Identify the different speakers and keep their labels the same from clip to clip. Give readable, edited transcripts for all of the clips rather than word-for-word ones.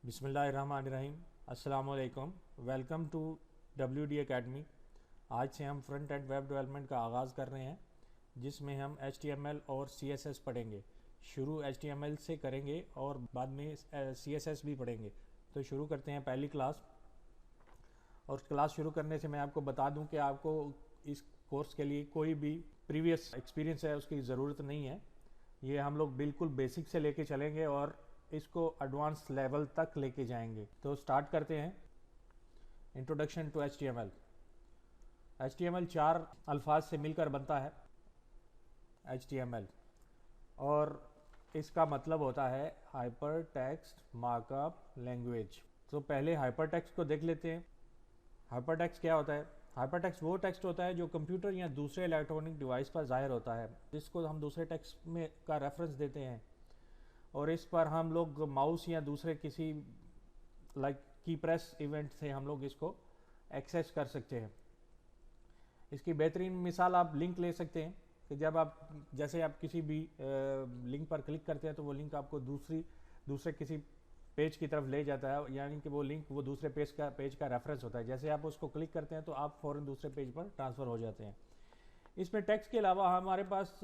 Speaker 1: बिस्मिल्लाहिर्रहमानिर्रहीम। अस्सलाम वालेकुम। Welcome to WD academy. आज से हम फ्रंट एंड वेब डेवलपमेंट का आगाज़ कर रहे हैं, जिसमें हम HTML और CSS पढ़ेंगे। शुरू HTML से करेंगे और बाद में CSS भी पढ़ेंगे। तो शुरू करते हैं पहली क्लास। और क्लास शुरू करने से मैं आपको बता दूं कि आपको इस कोर्स के लिए कोई भी प्रीवियस एक्सपीरियंस है उसकी ज़रूरत नहीं है। ये हम लोग बिल्कुल बेसिक से लेके चलेंगे और इसको एडवांस लेवल तक लेके जाएंगे। तो स्टार्ट करते हैं। Introduction to HTML। HTML 4 अल्फाज से मिलकर बनता है HTML, और इसका मतलब होता है हाइपर टेक्स्ट मार्कअप लैंग्वेज। तो पहले हाइपर टेक्स्ट को देख लेते हैं। हाइपर टेक्स्ट क्या होता है? हाइपर टेक्स्ट वो टेक्स्ट होता है जो कंप्यूटर या दूसरे इलेक्ट्रॉनिक डिवाइस पर ज़ाहिर होता है, जिसको हम दूसरे टेक्स्ट में का रेफरेंस देते हैं, और इस पर हम लोग माउस या दूसरे किसी की प्रेस इवेंट से हम लोग इसको एक्सेस कर सकते हैं। इसकी बेहतरीन मिसाल आप लिंक ले सकते हैं कि जब आप जैसे आप किसी भी लिंक पर क्लिक करते हैं तो वो लिंक आपको दूसरे किसी पेज की तरफ ले जाता है, यानी कि वो लिंक वो दूसरे पेज का रेफरेंस होता है। जैसे आप उसको क्लिक करते हैं तो आप फ़ौरन दूसरे पेज पर ट्रांसफ़र हो जाते हैं। इसमें टेक्स्ट के अलावा हमारे पास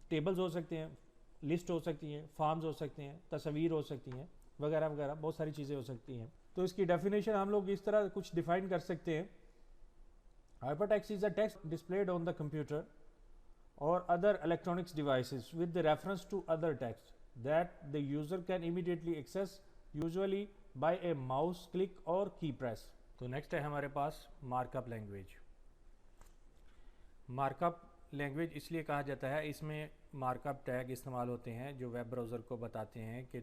Speaker 1: टेबल्स हो सकते हैं, लिस्ट हो सकती हैं, फॉर्म्स हो सकते हैं, तस्वीर हो सकती हैं, वगैरह वगैरह बहुत सारी चीज़ें हो सकती हैं। तो इसकी डेफिनेशन हम लोग इस तरह कुछ डिफाइन कर सकते हैं। Hypertext is a text displayed on the computer or other electronics devices with the reference to other text that the user can immediately access, usually by a mouse click or key press. तो next है हमारे पास markup language. Markup language इसलिए कहा जाता है, इसमें markup tag इस्तेमाल होते हैं जो वेब ब्राउज़र को बताते हैं कि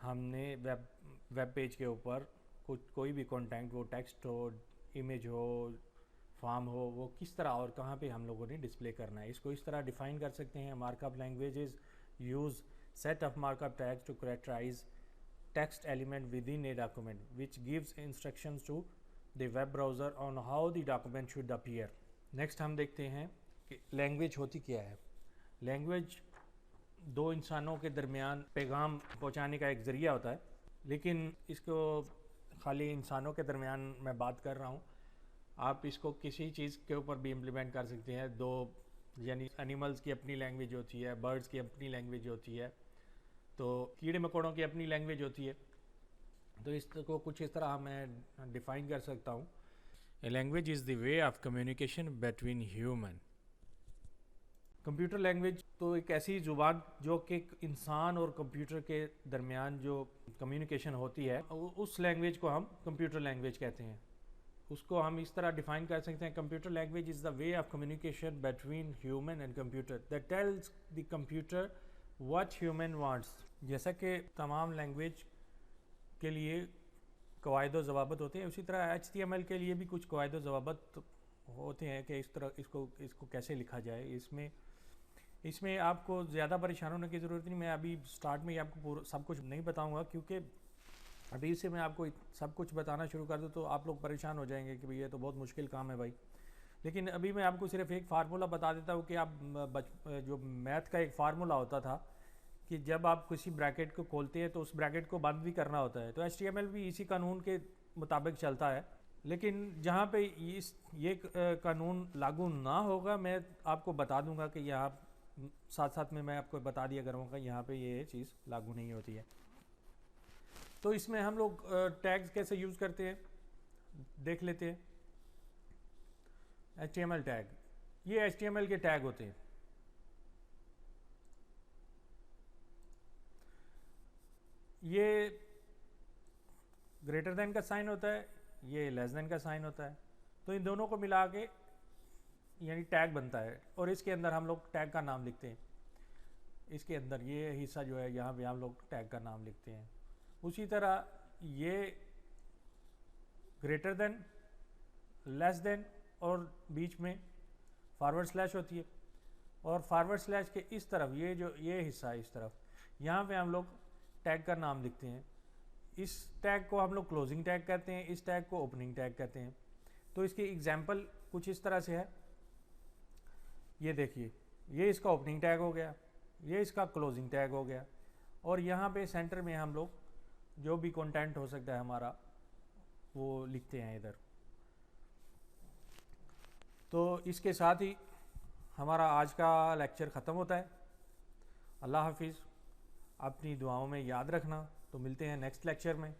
Speaker 1: हमने वेब पेज के ऊपर कोई भी कंटेंट, वो टेक्स्ट हो, इमेज हो, फॉर्म हो, वो किस तरह और कहाँ पे हम लोगों ने डिस्प्ले करना है। इसको इस तरह डिफाइन कर सकते हैं। Markup languages use set of markup tags to characterize text element within a document which gives instructions to the web browser on how the document should appear. Next हम देखते हैं कि लैंग्वेज होती क्या है। लैंग्वेज दो इंसानों के दरमियान पैगाम पहुंचाने का एक ज़रिया होता है, लेकिन इसको खाली इंसानों के दरमियान मैं बात कर रहा हूँ। आप इसको किसी चीज़ के ऊपर भी इम्प्लीमेंट कर सकते हैं। दो यानी एनिमल्स की अपनी लैंग्वेज होती है, बर्ड्स की अपनी लैंग्वेज होती है, तो कीड़े मकोड़ों की अपनी लैंग्वेज होती है। तो इसको कुछ इस तरह मैं डिफ़ाइन कर सकता हूँ। A language is the way of communication between human. Computer language तो एक ऐसी ज़ुबान जो कि इंसान और कंप्यूटर के दरमियान जो कम्युनिकेशन होती है, उस लैंग्वेज को हम कंप्यूटर लैंग्वेज कहते हैं। उसको हम इस तरह डिफ़ाइन कर सकते हैं, computer language is the way of communication between human and computer that tells the computer what human wants. जैसा कि तमाम लैंग्वेज के लिए कवायद व ज़वाबत होते हैं, उसी तरह HTML के लिए भी कुछ कवायद व ज़वाबत होते हैं कि इस तरह इसको कैसे लिखा जाए। इसमें आपको ज़्यादा परेशान होने की ज़रूरत नहीं। मैं अभी स्टार्ट में ही आपको सब कुछ नहीं बताऊंगा, क्योंकि अभी से मैं आपको सब कुछ बताना शुरू कर दूँ तो आप लोग परेशान हो जाएंगे कि भाई ये तो बहुत मुश्किल काम है भाई। लेकिन अभी मैं आपको सिर्फ एक फार्मूला बता देता हूँ कि आप जो मैथ का एक फार्मूला होता था कि जब आप किसी ब्रैकेट को खोलते हैं तो उस ब्रैकेट को बंद भी करना होता है। तो HTML भी इसी कानून के मुताबिक चलता है। लेकिन जहाँ पे ये कानून लागू ना होगा, मैं आपको बता दूंगा कि यहाँ साथ साथ में मैं आपको बता दिया करूँगा यहाँ पे ये चीज़ लागू नहीं होती है। तो इसमें हम लोग टैग्स कैसे यूज़ करते हैं देख लेते हैं। HTML टैग, ये HTML के टैग होते हैं। ये ग्रेटर देन का साइन होता है, ये लेस देन का साइन होता है। तो इन दोनों को मिला के यानी टैग बनता है, और इसके अंदर हम लोग टैग का नाम लिखते हैं। इसके अंदर ये हिस्सा जो है यहाँ पे हम लोग टैग का नाम लिखते हैं। उसी तरह ये ग्रेटर देन, लेस देन और बीच में फॉरवर्ड स्लैश होती है, और फॉरवर्ड स्लैश के इस तरफ ये हिस्सा है इस तरफ, यहाँ पे हम लोग टैग का नाम लिखते हैं। इस टैग को हम लोग क्लोजिंग टैग कहते हैं, इस टैग को ओपनिंग टैग कहते हैं। तो इसकी एग्जांपल कुछ इस तरह से है। ये देखिए, ये इसका ओपनिंग टैग हो गया, ये इसका क्लोजिंग टैग हो गया, और यहाँ पे सेंटर में हम लोग جو بھی کنٹینٹ ہو سکتا ہے ہمارا وہ لکھتے ہیں ادھر. تو اس کے ساتھ ہی ہمارا آج کا لیکچر ختم ہوتا ہے. اللہ حافظ. اپنی دعاؤں میں یاد رکھنا. تو ملتے ہیں نیکسٹ لیکچر میں.